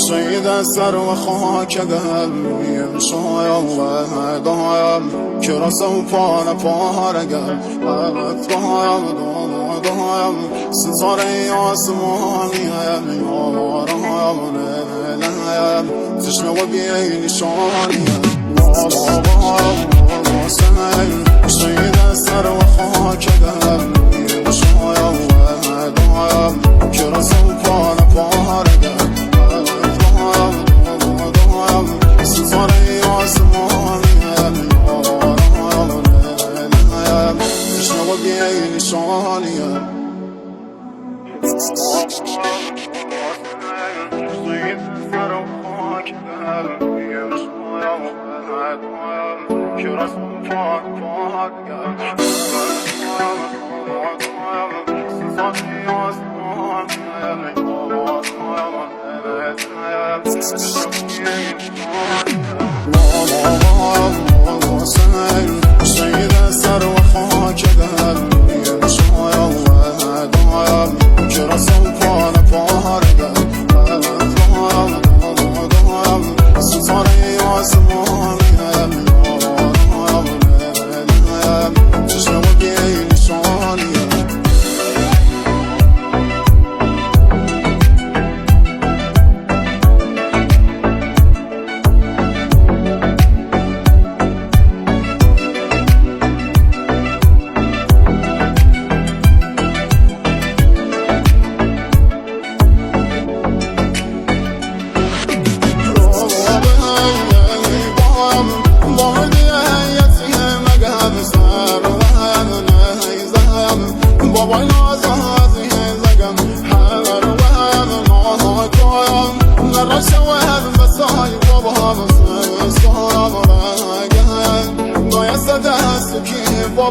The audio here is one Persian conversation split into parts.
سید سر و خاک قلبیم شاید دایم که رسم پارگل حقت دایم ستاره آسمانیم یارم نلیم تشنه و بیه نشانیم سید سر و خاک قلبیم شاید دایم که رسم پارگل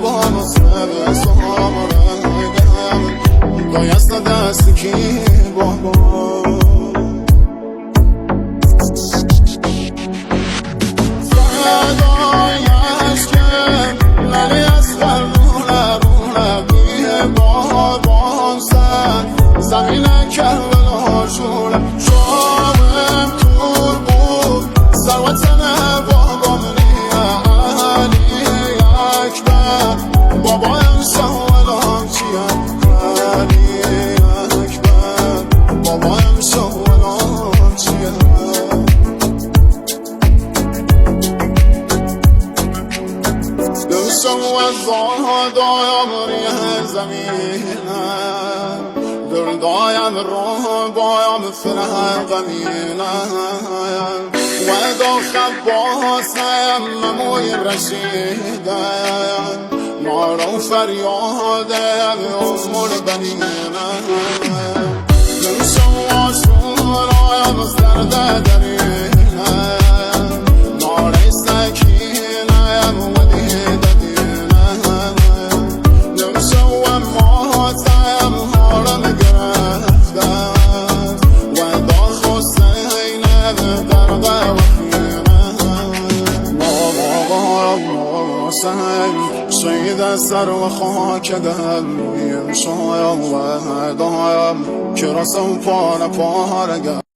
بابا نصب سامرگم دایست دست کی بابا فدایش که نری از خلونه رونه بیه بابا سن زمین کربلا شونه شامم تور بود سروتن بابا بابایم سوالم چیه علی اکبر بابایم سوالم چیه دلشم و زادایم ریه زمینم دردایم رو بایم فرح قمینم و داخل باسم مموی رشیدم نارو فریادم امور بنینم دلشم و شورایم زرده درینم ناره سکینم و دیده دینم دلشم و ماتم حالم گرفتم و داخل حسینم درده و شهید سر و خاکدم میم شایم و دایم که رسم پاره پارگم